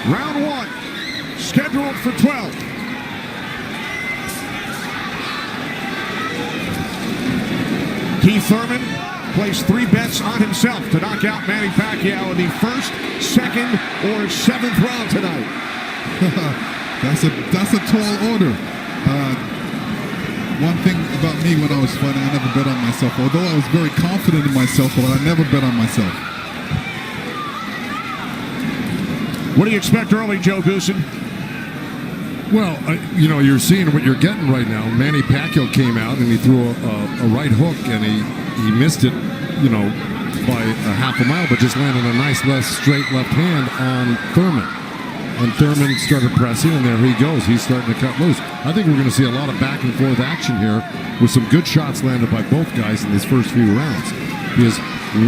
Round 1, scheduled for 12. Keith Thurman placed 3 bets on himself to knock out Manny Pacquiao in the first, second, or 7th round tonight. That's a tall order. One thing about me when I was fighting, I never bet on myself. Although I was very confident in myself, but I never bet on myself. What do you expect early, Joe Goosen? Well, you're seeing what you're getting right now. Manny Pacquiao came out and he threw a right hook and he missed it, by a half a mile, but just landed a nice straight left hand on Thurman. And Thurman started pressing, and there he goes. He's starting to cut loose. I think we're going to see a lot of back and forth action here with some good shots landed by both guys in these first few rounds. Because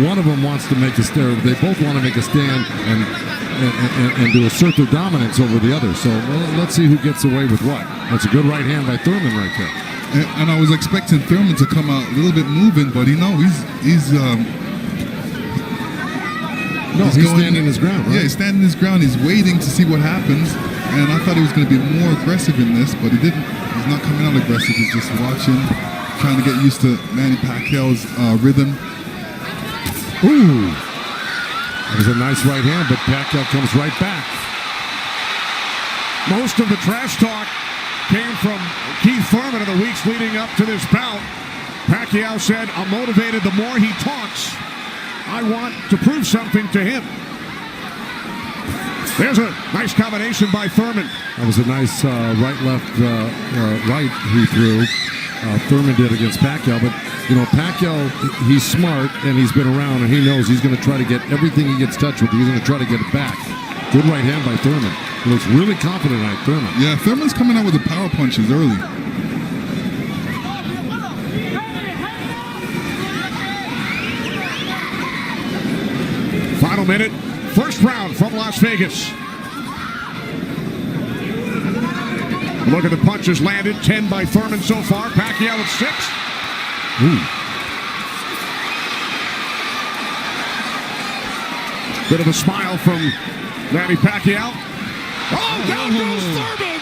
one of them wants to make a stand. They both want to make a stand and to assert their dominance over the other. So let's see who gets away with what. That's a good right hand by Thurman right there. And I was expecting Thurman to come out a little bit moving, but he's standing his ground, right? Yeah, he's standing his ground. He's waiting to see what happens. And I thought he was going to be more aggressive in this, but he didn't. He's not coming out aggressive. He's just watching, trying to get used to Manny Pacquiao's rhythm. Ooh. That was a nice right hand, but Pacquiao comes right back. Most of the trash talk came from Keith Thurman in the weeks leading up to this bout. Pacquiao said, "I'm motivated the more he talks. I want to prove something to him." There's a nice combination by Thurman. That was a nice right-left right he threw. Thurman did against Pacquiao, but Pacquiao, he's smart and he's been around and he knows he's going to try to get everything he gets touched with. He's going to try to get it back. Good right hand by Thurman. He looks really confident tonight, Thurman. Yeah, Thurman's coming out with the power punches early. Final minute, first round from Las Vegas. Look at the punches landed, 10 by Thurman so far. Pacquiao at 6. Ooh. Bit of a smile from Manny Pacquiao. Oh, down goes Thurman!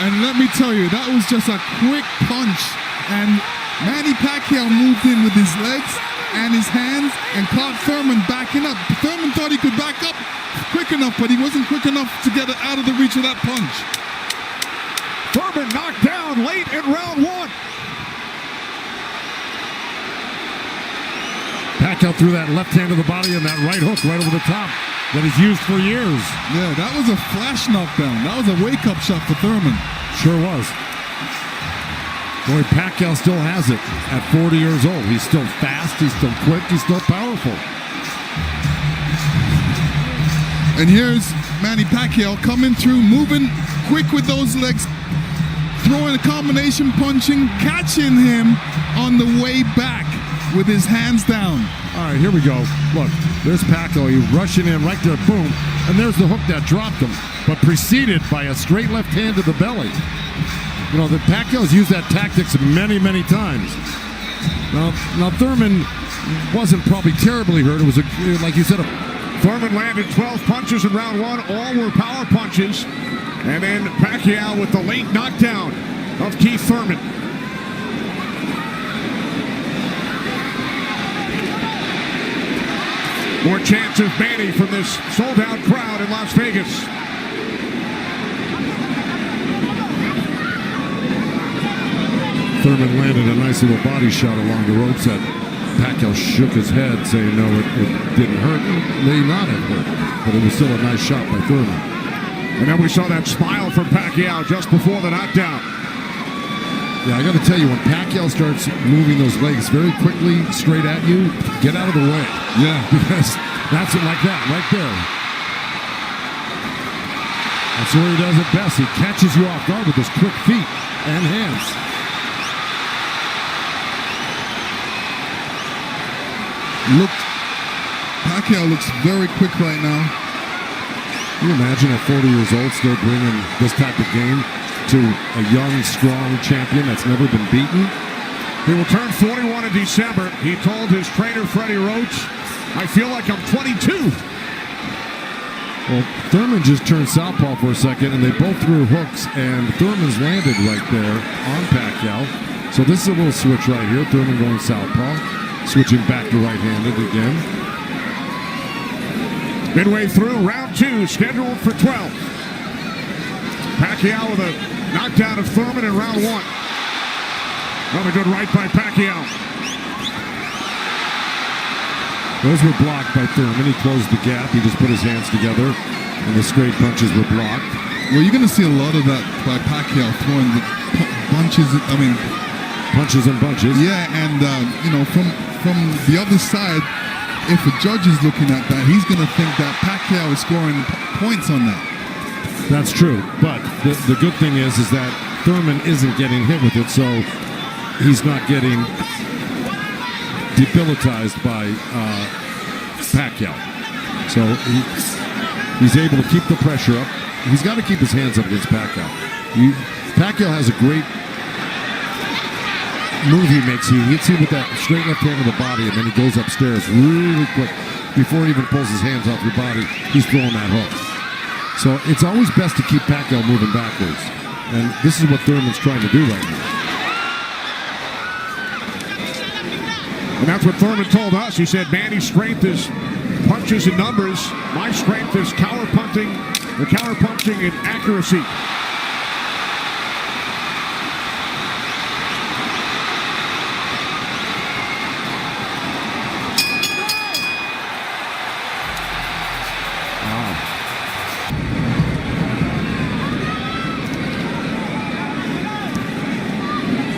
And let me tell you, that was just a quick punch. And Manny Pacquiao moved in with his legs and his hands and caught Thurman backing up. Thurman thought he could back up quick enough, but he wasn't quick enough to get it out of the reach of that punch. Thurman knocked down late in round 1. Pacquiao threw that left hand to the body and that right hook right over the top that he's used for years. Yeah, that was a flash knockdown. That was a wake-up shot for Thurman. Sure was. Boy, Pacquiao still has it at 40 years old. He's still fast, he's still quick, he's still powerful. And here's Manny Pacquiao coming through, moving quick with those legs, throwing a combination punching, catching him on the way back with his hands down. All right, here we go. Look, there's Pacquiao. He's rushing in right there, boom. And there's the hook that dropped him, but preceded by a straight left hand to the belly. The Pacquiao's used that tactics many, many times. Now Thurman wasn't probably terribly hurt. It was, like you said, Thurman landed 12 punches in round 1. All were power punches. And then Pacquiao with the late knockdown of Keith Thurman. More chance of Manny from this sold-out crowd in Las Vegas. Thurman landed a nice little body shot along the ropes that Pacquiao shook his head, saying no, it didn't hurt. It may not have hurt, but it was still a nice shot by Thurman. And then we saw that smile from Pacquiao just before the knockdown. Yeah, I got to tell you, when Pacquiao starts moving those legs very quickly straight at you, get out of the way. Yeah. Because that's it like that, right there. That's where he does it best. He catches you off guard with his quick feet and hands. Pacquiao looks very quick right now. Can you imagine at 40 years old still bringing this type of game to a young, strong champion that's never been beaten? He will turn 41 in December. He told his trainer, Freddie Roach, "I feel like I'm 22. Well, Thurman just turned southpaw for a second, and they both threw hooks, and Thurman's landed right there on Pacquiao. So this is a little switch right here. Thurman going southpaw, switching back to right-handed again. Midway through round 2, scheduled for 12. Pacquiao with a knockdown of Thurman in round 1. Another good right by Pacquiao. Those were blocked by Thurman. He closed the gap. He just put his hands together, and the straight punches were blocked. Well, you're going to see a lot of that by Pacquiao throwing the punches. Punches and bunches. Yeah, and from the other side, if a judge is looking at that, he's going to think that Pacquiao is scoring points on that. That's true, but the good thing is that Thurman isn't getting hit with it, so he's not getting debilitized by Pacquiao. So he's able to keep the pressure up. He's got to keep his hands up against Pacquiao. Pacquiao has a great move he makes. He hits you with that straight left hand of the body, and then he goes upstairs really quick. Before he even pulls his hands off your body, he's throwing that hook. So it's always best to keep Pacquiao moving backwards. And this is what Thurman's trying to do right now. And that's what Thurman told us. He said, Manny's strength is punches and numbers. My strength is counter punching and accuracy.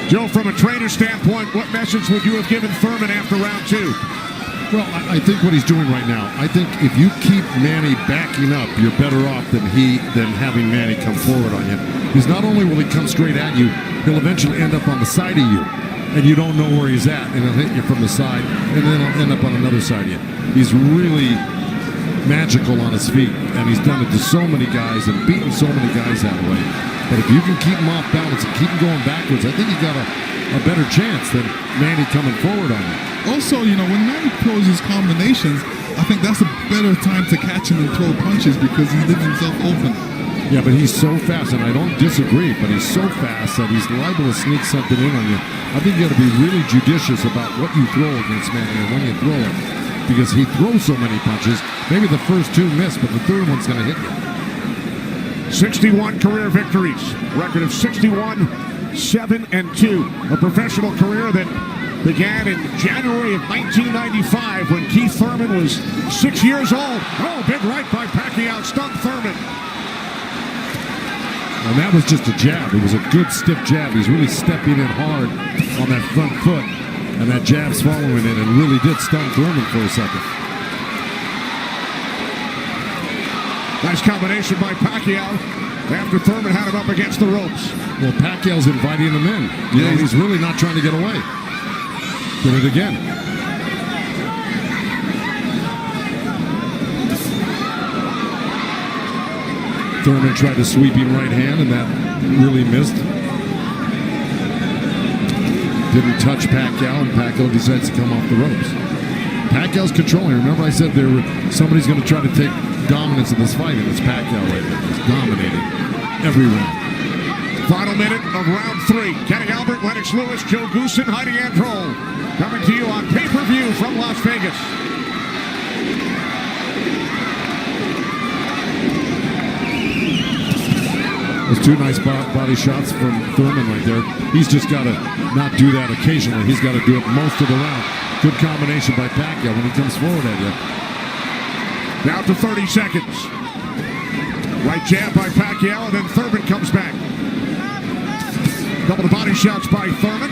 Joe, from a trainer standpoint, what message would you have given Thurman after round 2? Well, I think what he's doing right now, I think if you keep Manny backing up, you're better off than having Manny come forward on him. Because not only will he come straight at you, he'll eventually end up on the side of you, and you don't know where he's at, and he'll hit you from the side, and then he'll end up on another side of you. He's really magical on his feet, and he's done it to so many guys and beaten so many guys that way. But if you can keep him off balance and keep him going backwards, I think you got a better chance than Manny coming forward on you. Also, when Manny throws his combinations, I think that's a better time to catch him and throw punches because he leaves himself open. Yeah, but he's so fast, and I don't disagree, but he's so fast that he's liable to sneak something in on you. I think you got to be really judicious about what you throw against Manny and when you throw it, because he throws so many punches. Maybe the first 2 miss, but the third one's going to hit you. 61 career victories, record of 61, 7-2. A professional career that began in January of 1995 when Keith Thurman was 6 years old. Oh, big right by Pacquiao, stunned Thurman. And that was just a jab. It was a good stiff jab. He's really stepping in hard on that front foot, and that jab's following it and really did stun Thurman for a second. Nice combination by Pacquiao after Thurman had him up against the ropes. Well, Pacquiao's inviting him in. Yeah, he's really not trying to get away. Did it again. Thurman tried a sweeping right hand, and that really missed. Didn't touch Pacquiao, and Pacquiao decides to come off the ropes. Pacquiao's controlling. Remember I said somebody's going to try to take dominance in this fight, and it's Pacquiao right there. He's dominating every round. Final minute of round 3. Kenny Albert, Lennox Lewis, Joe Goosen, Heidi Androl. Coming to you on pay-per-view from Las Vegas. Those 2 nice body shots from Thurman right there. He's just got to not do that occasionally. He's got to do it most of the round. Good combination by Pacquiao when he comes forward at you. Down to 30 seconds. Right jab by Pacquiao, and then Thurman comes back. Couple of body shots by Thurman.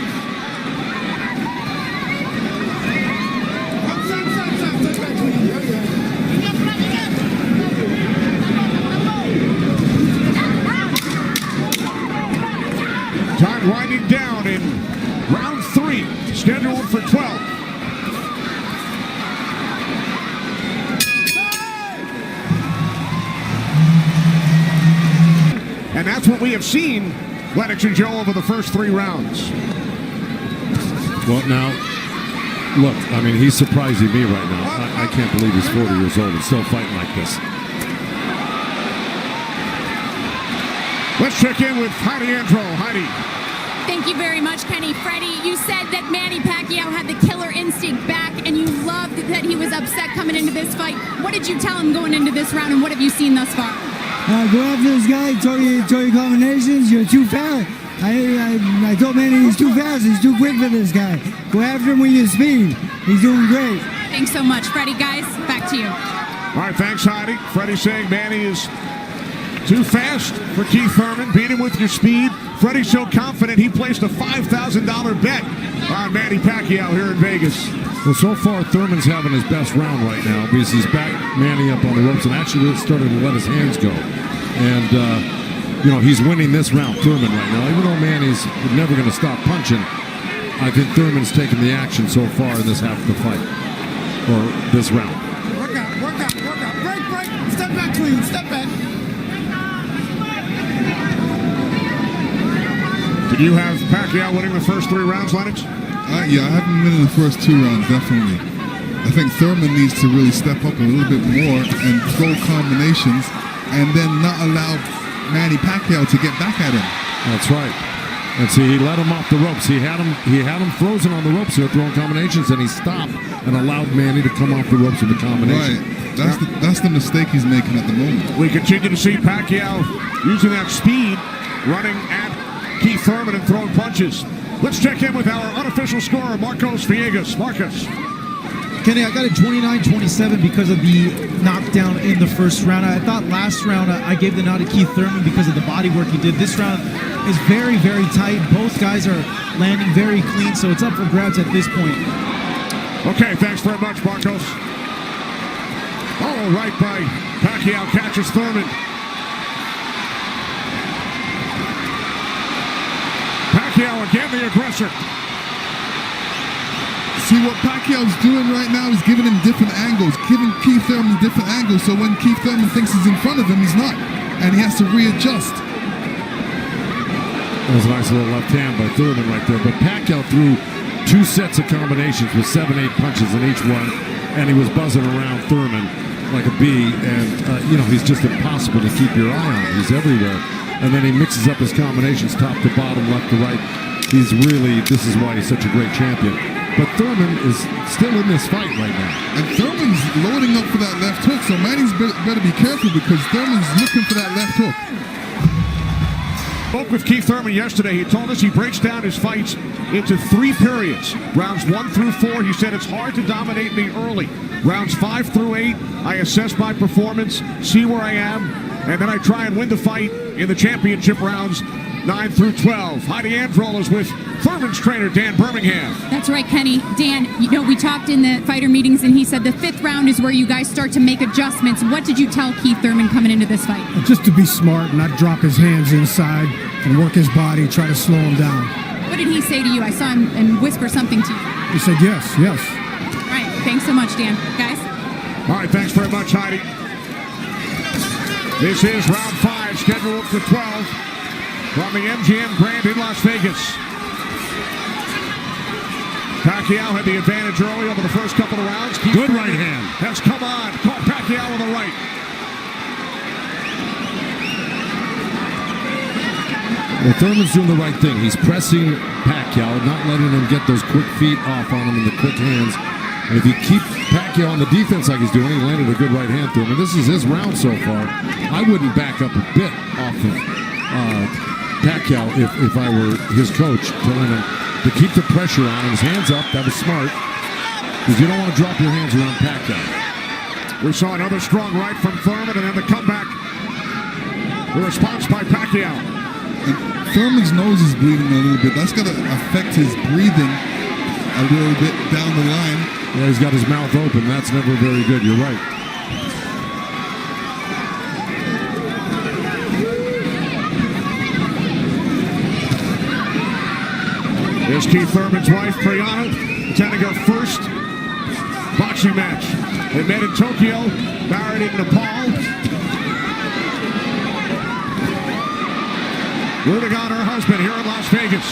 Time winding down in round 3, scheduled for 12. And that's what we have seen, Lennox and Joe, over the first 3 rounds. Well, now, look, I mean, he's surprising me right now. I can't believe he's 40 years old and still fighting like this. Let's check in with Heidi Andro. Heidi. Thank you very much, Kenny. Freddie, you said that Manny Pacquiao had the killer instinct back, and you loved that he was upset coming into this fight. What did you tell him going into this round, and what have you seen thus far? Go after this guy, throw your combinations, you're too fast. I told Manny he's too fast, he's too quick for this guy. Go after him with your speed. He's doing great. Thanks so much, Freddie. Guys, back to you. All right, thanks, Heidi. Freddie saying Manny is too fast for Keith Thurman. Beat him with your speed. Freddie's so confident he placed a $5,000 bet on Manny Pacquiao here in Vegas. Well, so far, Thurman's having his best round right now because he's back Manny up on the ropes and actually started to let his hands go. And, he's winning this round, Thurman, right now. Even though Manny's never going to stop punching, I think Thurman's taken the action so far in this half of the fight, or this round. Work out. Break. Step back, clean. Step back. Did you have Pacquiao winning the first 3 rounds, Lennox? Yeah, I have him winning the first 2 rounds, definitely. I think Thurman needs to really step up a little bit more and throw combinations and then not allow Manny Pacquiao to get back at him. That's right. And see, he let him off the ropes. He had him frozen on the ropes here throwing combinations, and he stopped and allowed Manny to come off the ropes with the combination. Right. That's the mistake he's making at the moment. We continue to see Pacquiao using that speed, running at Keith Thurman and throwing punches. Let's check in with our unofficial scorer, Marcos Villegas. Marcos. Kenny, I got a 29-27 because of the knockdown in the first round. I thought last round I gave the nod to Keith Thurman because of the body work he did. This round is very, very tight. Both guys are landing very clean, so it's up for grabs at this point. Okay, thanks very much, Marcos. Oh, right by Pacquiao catches Thurman. Pacquiao again, the aggressor. See, what Pacquiao's doing right now is giving him different angles, giving Keith Thurman different angles, so when Keith Thurman thinks he's in front of him, he's not, and he has to readjust. That was a nice little left hand by Thurman right there, but Pacquiao threw 2 sets of combinations with 7-8 punches in each one, and he was buzzing around Thurman like a bee, and, he's just impossible to keep your eye on. He's everywhere. And then he mixes up his combinations top to bottom, left to right. This is why he's such a great champion. But Thurman is still in this fight right now. And Thurman's loading up for that left hook, so Manny's better be careful because Thurman's looking for that left hook. Spoke with Keith Thurman yesterday. He told us he breaks down his fights into 3 periods. Rounds 1 through 4, he said it's hard to dominate me early. Rounds 5 through 8, I assess my performance, see where I am, and then I try and win the fight in the championship rounds 9 through 12. Heidi Andro is with Thurman's trainer, Dan Birmingham. That's right, Kenny. Dan, we talked in the fighter meetings, and he said the 5th round is where you guys start to make adjustments. What did you tell Keith Thurman coming into this fight? Just to be smart, not drop his hands inside and work his body, try to slow him down. What did he say to you? I saw him and whisper something to you. He said yes. All right, thanks so much, Dan. Guys? All right, thanks very much, Heidi. This is round 5, scheduled for 12 from the MGM Grand in Las Vegas. Pacquiao had the advantage early over the first couple of rounds. Good right hand. Has come on. Caught Pacquiao with the right. Well, Thurman's doing the right thing. He's pressing Pacquiao, not letting him get those quick feet off on him and the quick hands. And if you keep Pacquiao on the defense like he's doing, he landed a good right hand through him. And this is his round so far. I wouldn't back up a bit off of Pacquiao if I were his coach, telling him to keep the pressure on him. His hands up, that was smart. Because you don't want to drop your hands around Pacquiao. We saw another strong right from Thurman, and then the comeback. The response by Pacquiao. And Thurman's nose is bleeding a little bit. That's going to affect his breathing a little bit down the line. Yeah, he's got his mouth open. That's never very good. You're right. Here's Keith Thurman's wife, Brianna, attending her first boxing match. They met in Tokyo, married in Nepal. Rooting on her husband here in Las Vegas.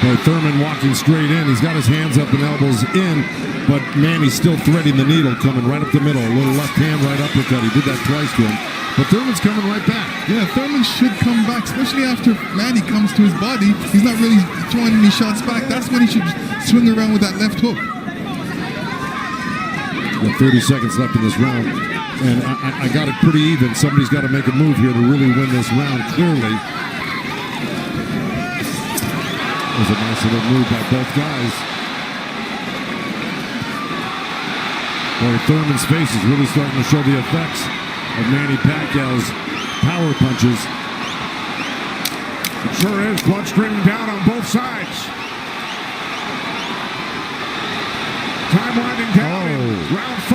Boy, Thurman walking straight in. He's got his hands up and elbows in, but Manny's still threading the needle, coming right up the middle. A little left hand, right uppercut. He did that twice to him. But Thurman's coming right back. Yeah, Thurman should come back, especially after Manny comes to his body. He's not really throwing any shots back. That's when he should swing around with that left hook. With 30 seconds left in this round, and I got it pretty even. Somebody's got to make a move here to really win this round clearly. It was a nice little move by both guys. Boy, Thurman's face is really starting to show the effects of Manny Pacquiao's power punches. It sure is. Blood streaming down on both sides. Time winding down in round 5.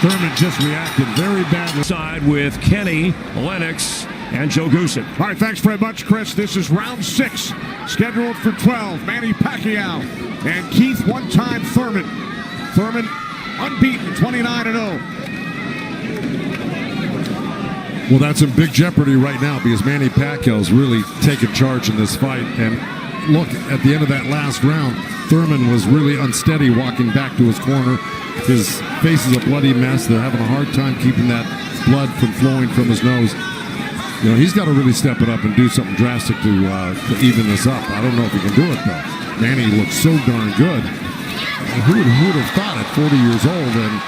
Thurman just reacted very badly. Side with Kenny, Lennox, and Joe Goosen. All right, thanks very much, Chris. This is round 6, scheduled for 12. Manny Pacquiao and Keith one-time Thurman. Thurman unbeaten, 29-0. Well, that's in big jeopardy right now because Manny Pacquiao's really taken charge in this fight. And look, at the end of that last round, Thurman was really unsteady walking back to his corner. His face is a bloody mess. They're having a hard time keeping that blood from flowing from his nose. You know, he's got to really step it up and do something drastic to even this up. I don't know if he can do it, though. Manny looks so darn good. Who would have thought at 40 years old and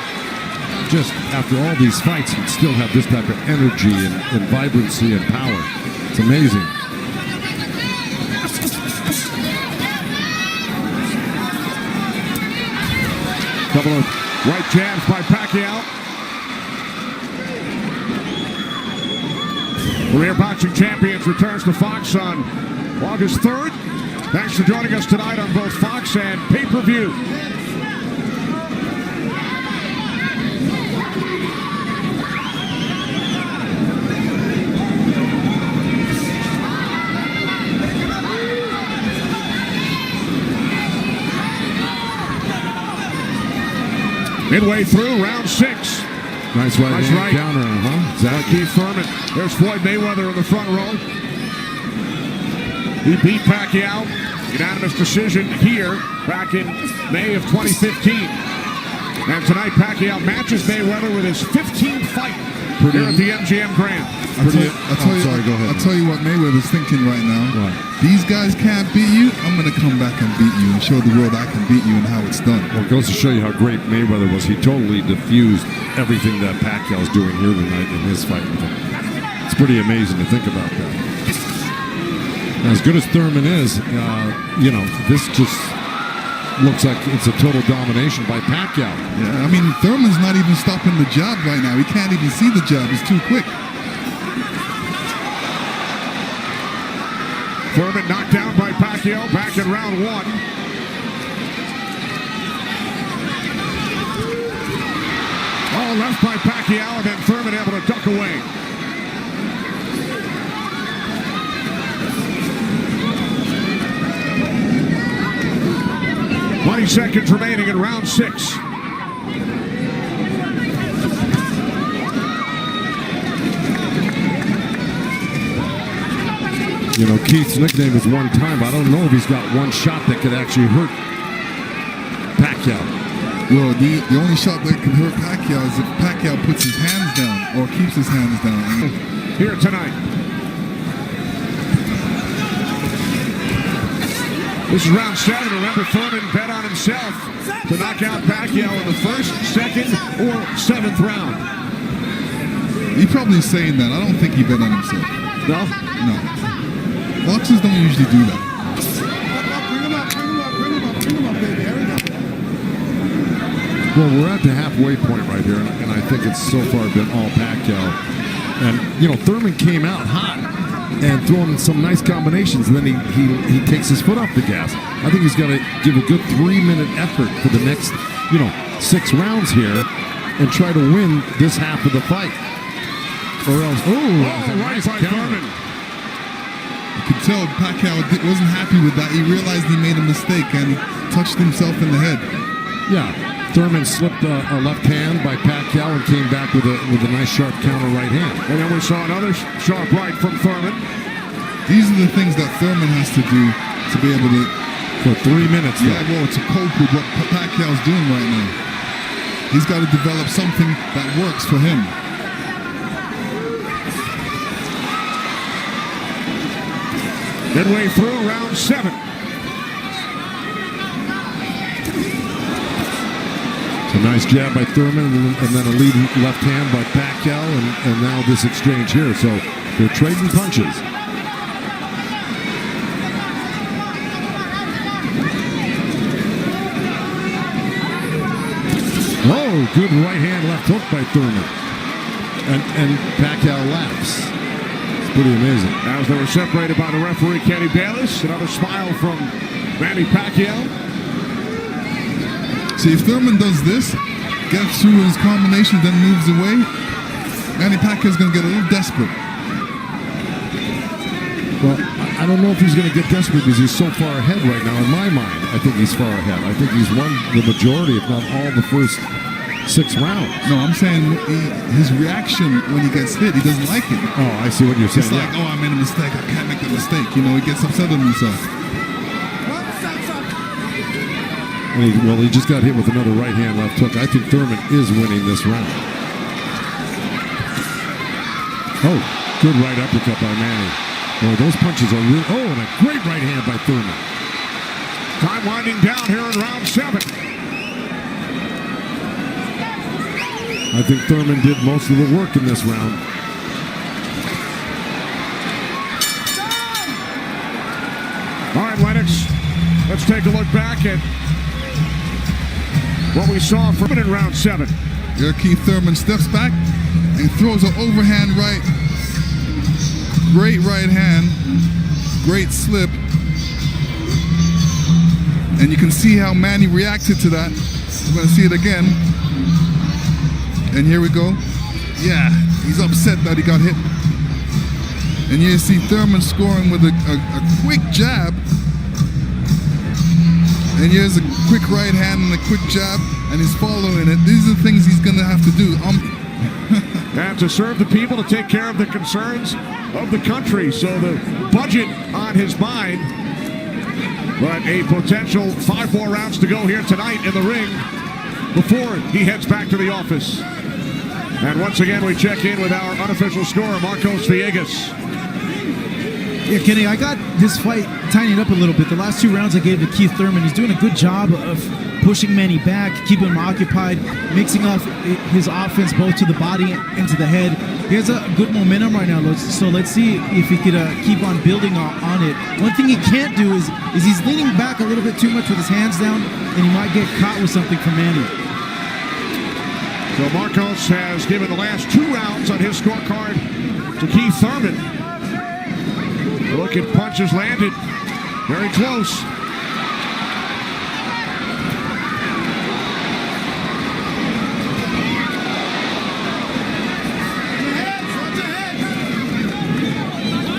just after all these fights he'd still have this type of energy and vibrancy and power. It's amazing. Couple of right jabs by Pacquiao. Career Boxing Champions returns to Fox on August 3rd. Thanks for joining us tonight on both Fox and pay-per-view. Midway through round 6. Nice right counter, huh? Exactly. Keith Thurman. There's Floyd Mayweather in the front row. He beat Pacquiao. Unanimous decision here back in May of 2015. And tonight Pacquiao matches Mayweather with his 15th fight here at the MGM Grand. I'll tell you what Mayweather's thinking right now. What? These guys can't beat you. I'm going to come back and beat you and show the world I can beat you and how it's done. Well, it goes to show you how great Mayweather was. He totally diffused everything that Pacquiao's doing here tonight in his fight with him. It's pretty amazing to think about that. Now, as good as Thurman is, you know, this just looks like it's a total domination by Pacquiao. Yeah, I mean, Thurman's not even stopping the jab right now. He can't even see the jab. It's too quick. Thurman knocked down by Pacquiao back in round 1. Oh, left by Pacquiao, and then Thurman able to duck away. Seconds remaining in round 6. You know, Keith's nickname is one time. I don't know if he's got one shot that could actually hurt Pacquiao. Well, the only shot that can hurt Pacquiao is if Pacquiao puts his hands down or keeps his hands down. Here tonight. This is round 7. Remember, Thurman bet on himself to knock out Pacquiao in the first, second, or 7th round. He's probably saying that. I don't think he bet on himself. No? No. Boxers don't usually do that. Bring him up, baby. Well, we're at the halfway point right here, and I think it's so far been all Pacquiao. And, you know, Thurman came out hot and throwing some nice combinations, and then he takes his foot off the gas. I think he's got to give a good 3-minute effort for the next, 6 rounds here and try to win this half of the fight. Or else, right by Thurman. You could tell Pacquiao wasn't happy with that. He realized he made a mistake and touched himself in the head. Yeah, Thurman slipped a left hand by Pacquiao and came back with a nice sharp counter right hand. And then we saw another sharp right from Thurman. These are the things that Thurman has to do to be able to... For 3 minutes, yeah, well, to cope with what Pacquiao's doing right now. He's got to develop something that works for him. Midway through round 7. It's a nice jab by Thurman, and then a lead left hand by Pacquiao, and now this exchange here. So they're trading punches. Oh, good right hand, left hook by Thurman. And Pacquiao laughs. It's pretty amazing. As they were separated by the referee, Kenny Bayless. Another smile from Manny Pacquiao. See, if Thurman does this, gets through his combination, then moves away, Manny Pacquiao's going to get a little desperate. Well, I don't know if he's going to get desperate because he's so far ahead right now. In my mind, I think he's far ahead. I think he's won the majority, if not all, the first 6 rounds. No, I'm saying his reaction when he gets hit, he doesn't like it. Oh, I see what you're saying. It's like, oh, I made a mistake. I can't make the mistake. You know, he gets upset with himself. And he just got hit with another right hand, left hook. I think Thurman is winning this round. Oh, good right uppercut by Manny. Boy, those punches are real. Oh, and a great right hand by Thurman. Time winding down here in round 7. I think Thurman did most of the work in this round. All right, Lennox, let's take a look back at what we saw from in round 7. Here, Keith Thurman steps back and throws an overhand right. Great right hand. Great slip. And you can see how Manny reacted to that. We're going to see it again. And here we go. Yeah, he's upset that he got hit. And you see Thurman scoring with a quick jab. And here's a quick right hand and a quick jab, and he's following it. These are the things he's going to have to do. And to serve the people, to take care of the concerns of the country. So the budget on his mind. But a potential 5 more rounds to go here tonight in the ring before he heads back to the office. And once again, we check in with our unofficial scorer, Marcos Villegas. Yeah, Kenny, I got this fight tightened up a little bit. The last 2 rounds I gave to Keith Thurman. He's doing a good job of pushing Manny back, keeping him occupied, mixing up his offense both to the body and to the head. He has a good momentum right now, so let's see if he could keep on building on it. One thing he can't do is he's leaning back a little bit too much with his hands down, and he might get caught with something from Manny. So Marcos has given the last 2 rounds on his scorecard to Keith Thurman. Look at punches landed. Very close.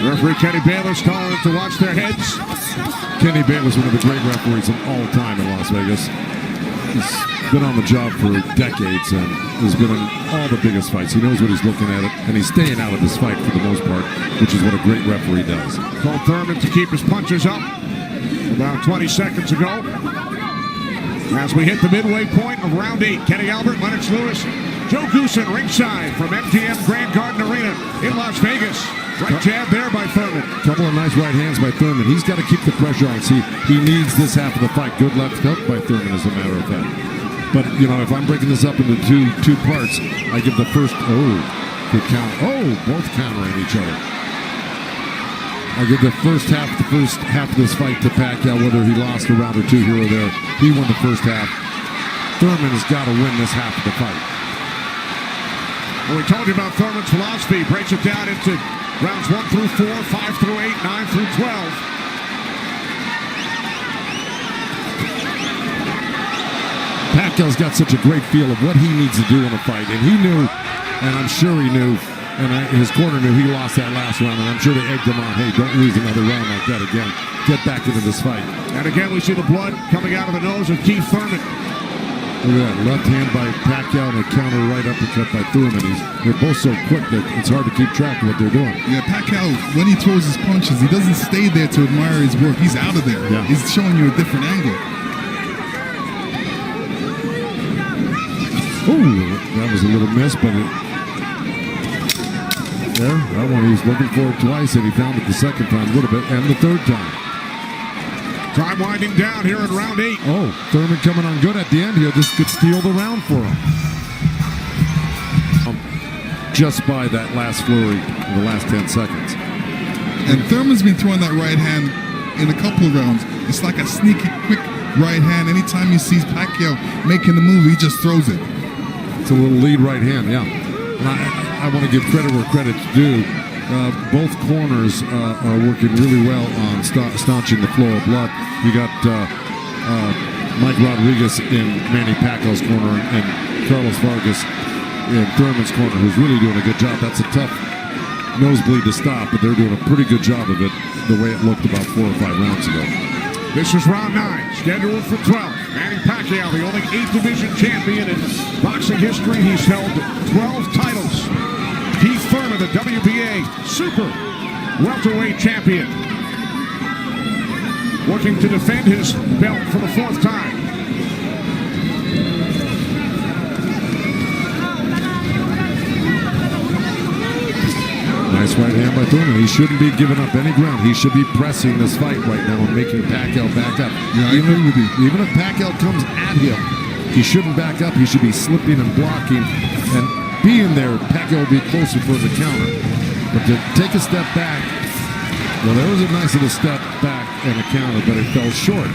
Referee Kenny Bayless telling them to watch their heads. Kenny Bayless, one of the great referees of all time in Las Vegas. He's been on the job for decades and has been in all the biggest fights. He knows what he's looking at, and he's staying out of this fight for the most part, which is what a great referee does. Told Thurman to keep his punches up about 20 seconds ago. As we hit the midway point of round 8, Kenny Albert, Lennox Lewis, Joe Goosen ringside from MGM Grand Garden Arena in Las Vegas. Right jab there by Thurman. Couple of nice right hands by Thurman. He's got to keep the pressure on. See, he needs this half of the fight. Good left hook by Thurman, as a matter of fact. But, you know, if I'm breaking this up into two parts, I give the first, good count. Oh, both countering each other. I give the first half of this fight to Pacquiao, whether he lost a round or 2 here or there. He won the first half. Thurman has got to win this half of the fight. Well, we told you about Thurman's philosophy. Breaks it down into rounds 1 through 4, 5 through 8, 9 through 12. Pacquiao's got such a great feel of what he needs to do in a fight, and he knew, and I'm sure he knew, and his corner knew he lost that last round, and I'm sure they egged him on, hey, don't lose another round like that again. Get back into this fight. And again, we see the blood coming out of the nose of Keith Thurman. Look at that, left hand by Pacquiao and a counter right uppercut by Thurman. They're both so quick that it's hard to keep track of what they're doing. Yeah, Pacquiao, when he throws his punches, he doesn't stay there to admire his work. He's out of there. Yeah. He's showing you a different angle. Ooh, that was a little miss, but There, that one he was looking for it twice, and he found it the second time a little bit, and the third time. Time winding down here in round 8. Oh, Thurman coming on good at the end here. This could steal the round for him. Just by that last flurry in the last 10 seconds. And Thurman's been throwing that right hand in a couple of rounds. It's like a sneaky, quick right hand. Anytime he sees Pacquiao making the move, he just throws it. It's a little lead right hand, yeah. And I want to give credit where credit's due. Both corners are working really well on staunching the flow of blood. You got Mike Rodriguez in Manny Pacquiao's corner and Carlos Vargas in Thurman's corner, who's really doing a good job. That's a tough nosebleed to stop, but they're doing a pretty good job of it the way it looked about 4 or 5 rounds ago. This is round 9, scheduled for 12. Manny Pacquiao, the only 8th division champion in boxing history. He's held 12 titles. Keith Thurman, the WBA super welterweight champion, looking to defend his belt for the 4th time. Nice right hand by Thurman. He shouldn't be giving up any ground. He should be pressing this fight right now and making Pacquiao back up. Yeah, I agree with you. Even if Pacquiao comes at him, he shouldn't back up. He should be slipping and blocking. And being there, Pacquiao will be closer for the counter. But to take a step back, well, there was a nice little step back and a counter, but it fell short.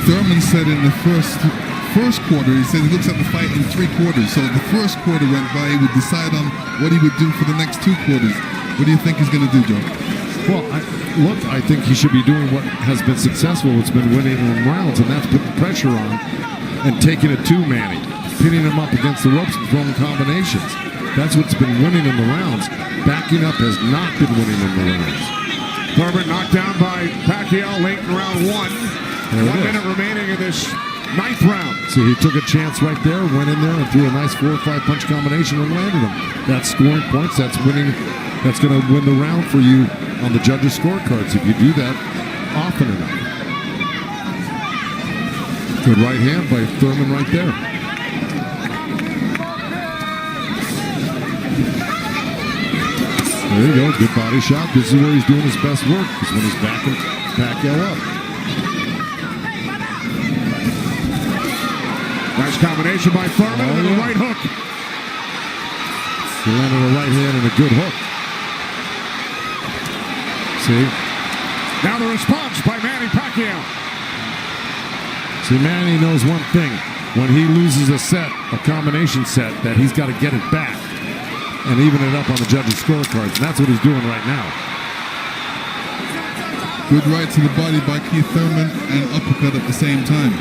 Thurman said in the first quarter, he said he looks at the fight in 3 quarters. So the first quarter went by, he would decide on what he would do for the next 2 quarters. What do you think he's going to do, Joe? Well, I think he should be doing what has been successful. It's been winning in rounds, and that's putting pressure on and taking it to Manny, pinning him up against the ropes and throwing combinations. That's what's been winning in the rounds. Backing up has not been winning in the rounds. Thurman knocked down by Pacquiao late in round 1. 1 minute remaining in this 9th round. So he took a chance right there, went in there and threw a nice 4 or 5 punch combination and landed him. That's scoring points. That's winning. That's going to win the round for you on the judges' scorecards if you do that often enough. Good right hand by Thurman right there. There you go. Good body shot. This is where he's doing his best work. Is when he's backing Pacquiao up. Nice combination by Thurman and the right hook. He landed a right hand and a good hook. See? Now the response by Manny Pacquiao. See, Manny knows one thing. When he loses a set, a combination set, that he's got to get it back and even it up on the judges' scorecards. And that's what he's doing right now. Good right to the body by Keith Thurman and uppercut at the same time.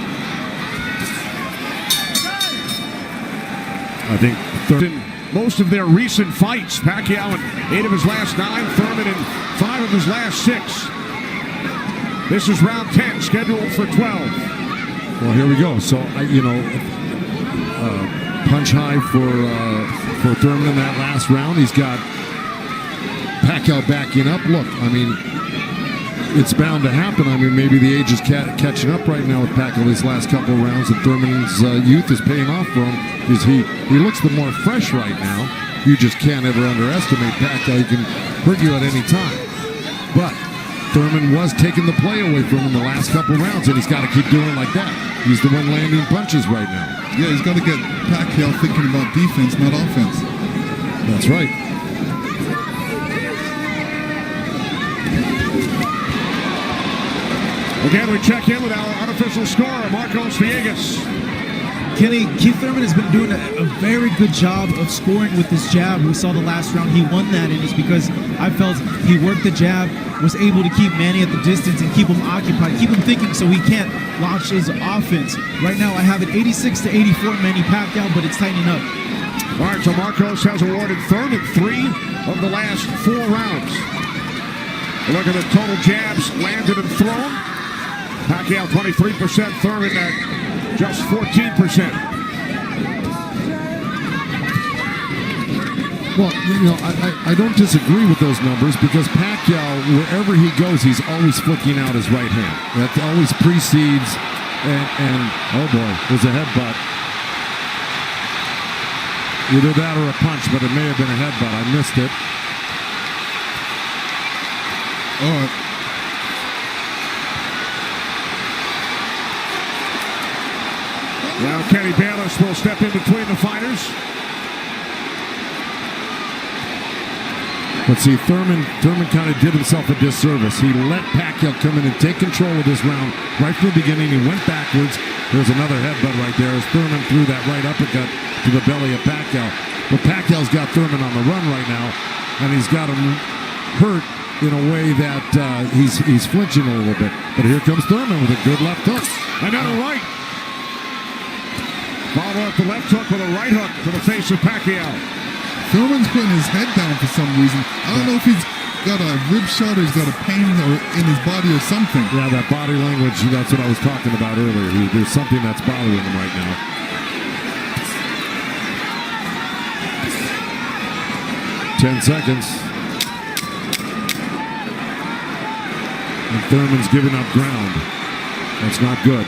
I think In most of their recent fights, Pacquiao in 8 of his last 9, Thurman in 5 of his last 6. This is round 10, scheduled for 12. Well, here we go. So, punch high for Thurman in that last round. He's got Pacquiao backing up. Look, I mean, it's bound to happen. I mean, maybe the age is catching up right now with Pacquiao these last couple of rounds, and Thurman's youth is paying off for him because he looks the more fresh right now. You just can't ever underestimate Pacquiao. He can hurt you at any time. But Thurman was taking the play away from him the last couple of rounds, and he's got to keep doing it like that. He's the one landing punches right now. Yeah, he's got to get Pacquiao thinking about defense, not offense. That's right. Again, we check in with our unofficial scorer, Marcos Villegas. Kenny, Keith Thurman has been doing a very good job of scoring with his jab. We saw the last round he won that, and it's because I felt he worked the jab, was able to keep Manny at the distance and keep him occupied, keep him thinking so he can't launch his offense. Right now, I have it 86-84 Manny Pacquiao, but it's tightening up. All right, so Marcos has awarded Thurman 3 of the last 4 rounds. Look at the total jabs landed and thrown. Pacquiao 23%, Thurman at just 14%. Well, I don't disagree with those numbers because Pacquiao, wherever he goes, he's always flicking out his right hand. That always precedes, and oh boy, there's a headbutt. Either that or a punch, but it may have been a headbutt. I missed it. Oh, Now Kenny Bayless will step in between the fighters. But see, Thurman kind of did himself a disservice. He let Pacquiao come in and take control of this round right from the beginning. He went backwards. There's another headbutt right there as Thurman threw that right uppercut to the belly of Pacquiao. But Pacquiao's got Thurman on the run right now, and he's got him hurt in a way that he's flinching a little bit. But here comes Thurman with a good left hook. Another right. Follow up the left hook with a right hook to the face of Pacquiao. Thurman's putting his head down for some reason. I don't know if he's got a rib shot or he's got a pain or in his body or something. Yeah, that body language, that's what I was talking about earlier. There's something that's bothering him right now. Ten seconds. And Thurman's giving up ground. That's not good.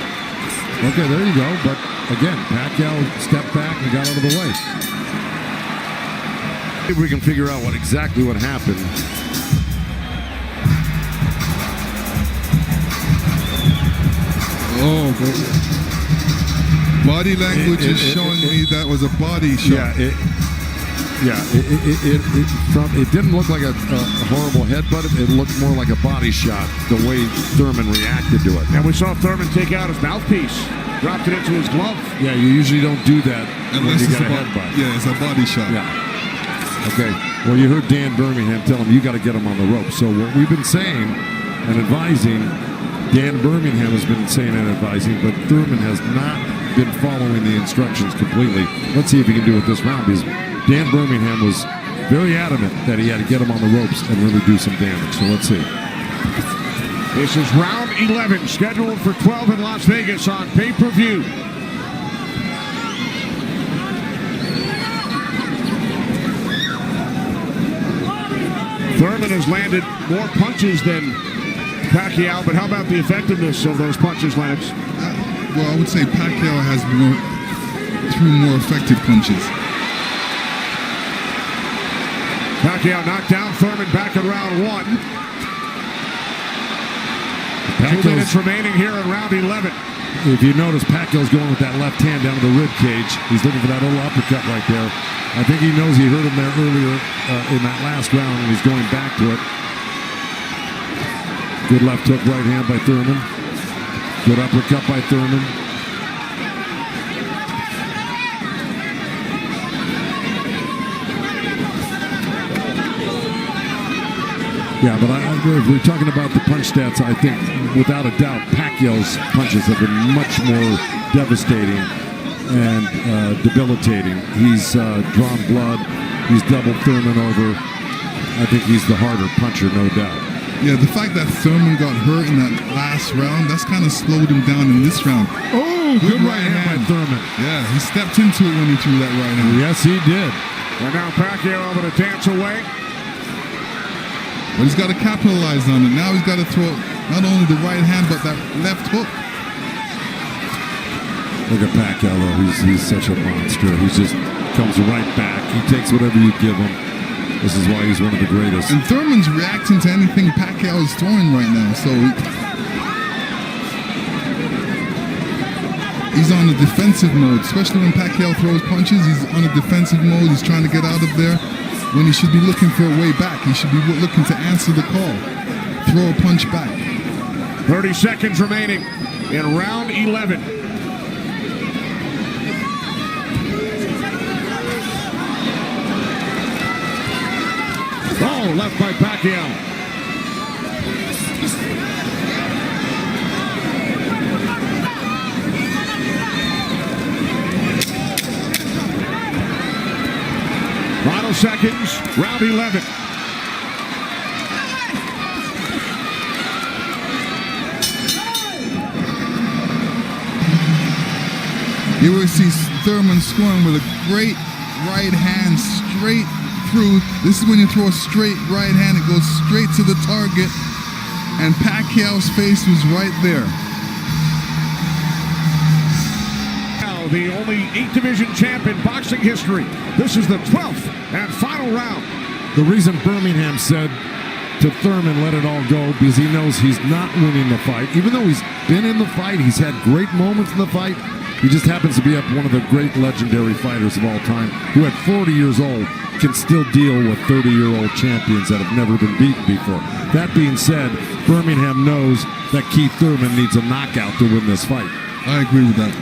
Okay, there you go. But again, Pacquiao stepped back and got out of the way. If we can figure out exactly what happened. Oh, body language is showing me that was a body shot. It didn't look like a horrible headbutt. It looked more like a body shot, the way Thurman reacted to it. And we saw Thurman take out his mouthpiece, dropped it into his glove. Yeah, you usually don't do that Unless when you it's get a a headbutt. Yeah, it's a body shot. Yeah. Okay. Well, you heard Dan Birmingham tell him you got to get him on the rope. So what we've been saying and advising, Dan Birmingham has been saying and advising, but Thurman has not been following the instructions completely. Let's see if he can do it this round, because Dan Birmingham was very adamant that he had to get him on the ropes and really do some damage. So let's see. This is round 11, scheduled for 12 in Las Vegas on pay-per-view. Thurman has landed more punches than Pacquiao, but how about the effectiveness of those punches, Lennox? Well, I would say Pacquiao has threw more effective punches. Pacquiao knocked down Thurman back in round 1. 2 minutes remaining here in round 11. If you notice, Pacquiao's going with that left hand down to the rib cage. He's looking for that little uppercut right there. I think he knows he hurt him there earlier in that last round, and he's going back to it. Good left hook, right hand by Thurman. Good uppercut by Thurman. Yeah, but if we're talking about the punch stats, I think without a doubt Pacquiao's punches have been much more devastating and debilitating. He's drawn blood. He's doubled Thurman over. I think he's the harder puncher, no doubt. Yeah, the fact that Thurman got hurt in that last round, that's kind of slowed him down in this round. Oh, good right hand by Thurman. Yeah, he stepped into it when he threw that right hand. Yes, he did. And now Pacquiao able to dance away. But he's got to capitalize on it. Now he's got to throw not only the right hand, but that left hook. Look at Pacquiao, though. He's such a monster. He just comes right back. He takes whatever you give him. This is why he's one of the greatest. And Thurman's reacting to anything Pacquiao is throwing right now. So he's on a defensive mode, especially when Pacquiao throws punches. He's on a defensive mode. He's trying to get out of there when he should be looking for a way back. He should be looking to answer the call. Throw a punch back. 30 seconds remaining in round 11. Oh, left by Pacquiao. Final seconds, round 11. You will see Thurman scoring with a great right hand straight through. This is when you throw a straight right hand, it goes straight to the target, and Pacquiao's face was right there. Now the only 8-division champ in boxing history. This is the 12th and final round. The reason Birmingham said to Thurman, let it all go, because he knows he's not winning the fight. Even though he's been in the fight, he's had great moments in the fight. He just happens to be up one of the great legendary fighters of all time, who at 40 years old can still deal with 30-year-old champions that have never been beaten before. That being said, Birmingham knows that Keith Thurman needs a knockout to win this fight. I agree with that.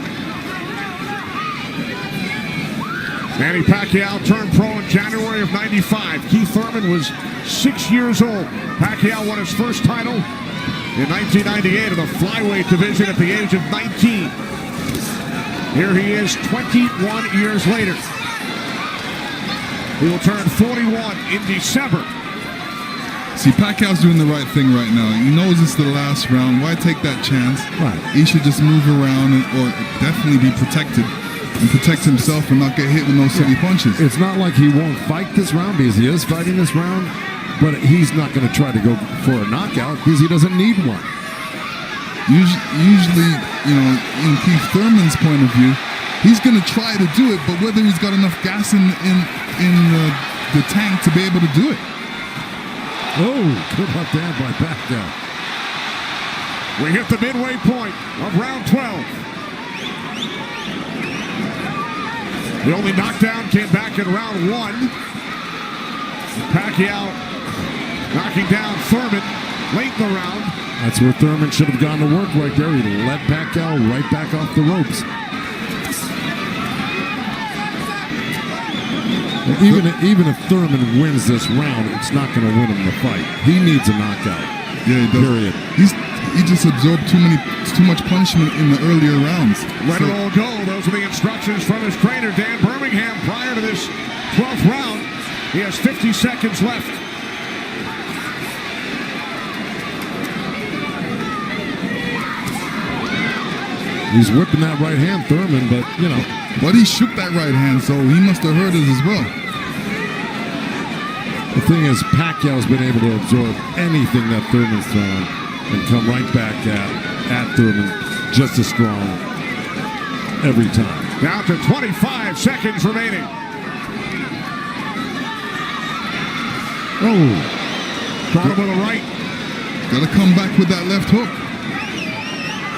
Manny Pacquiao turned pro in January of '95. Keith Thurman was 6 years old. Pacquiao won his first title in 1998 in the flyweight division at the age of 19. Here he is 21 years later. He will turn 41 in December. See, Pacquiao's doing the right thing right now. He knows it's the last round. Why take that chance? Right. He should just move around or definitely be protected and protect himself and not get hit with no silly punches. It's not like he won't fight this round, because he is fighting this round, but he's not going to try to go for a knockout because he doesn't need one. Usually, you know, in Keith Thurman's point of view, he's going to try to do it, but whether he's got enough gas in the tank to be able to do it. Oh, good left hand by Pacquiao. We hit the midway point of round 12. The only knockdown came back in round 1. Pacquiao knocking down Thurman late in the round. That's where Thurman should have gone to work right there. He let Pacquiao right back off the ropes. Even if Thurman wins this round, it's not going to win him the fight. He needs a knockout. Yeah, he does. Period. He just absorbed too much punishment in the earlier rounds. Let it all go. Those are the instructions from his trainer, Dan Birmingham, prior to this 12th round. He has 50 seconds left. He's whipping that right hand, Thurman, but, you know. But he shook that right hand, so he must have heard it as well. The thing is, Pacquiao's been able to absorb anything that Thurman's thrown and come right back at Thurman just as strong every time. Down to 25 seconds remaining. Oh, Caught him with a right. Got to come back with that left hook.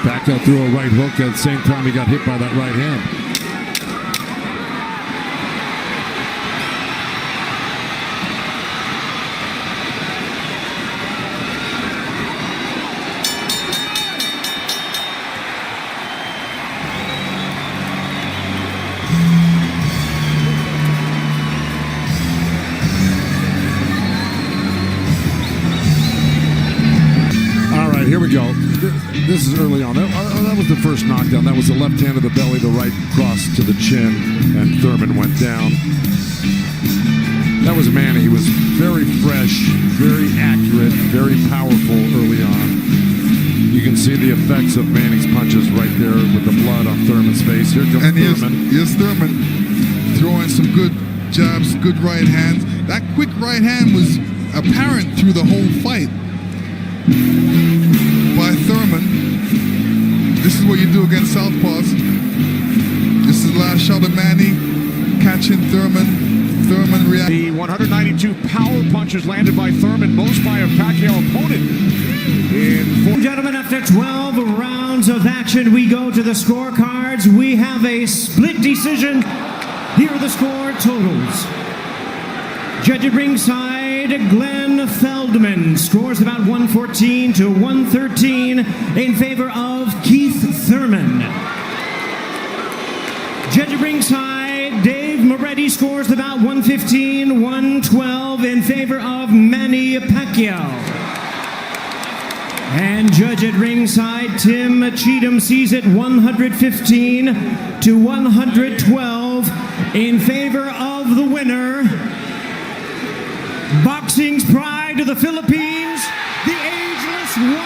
Pacquiao threw a right hook at the same time he got hit by that right hand. Here we go. This is early on. That was the first knockdown. That was the left hand to the belly, the right cross to the chin, and Thurman went down. That was Manny. He was very fresh, very accurate, very powerful early on. You can see the effects of Manny's punches right there with the blood on Thurman's face. Here comes Thurman. Here's Thurman throwing some good jabs, good right hands. That quick right hand was apparent through the whole fight by Thurman. This is what you do against southpaws. This is the last shot of Manny catching Thurman. Thurman reacting. The 192 power punches landed by Thurman, most by a Pacquiao opponent. Gentlemen, after 12 rounds of action, we go to the scorecards. We have a split decision. Here are the score totals. Judge at ringside, Glenn Feldman scores about 114 to 113 in favor of Keith Thurman. Judge at ringside, Dave Moretti scores about 115, 112 in favor of Manny Pacquiao. And judge at ringside, Tim Cheatham sees it 115 to 112 in favor of the winner, Boxing's pride of the Philippines, the ageless one.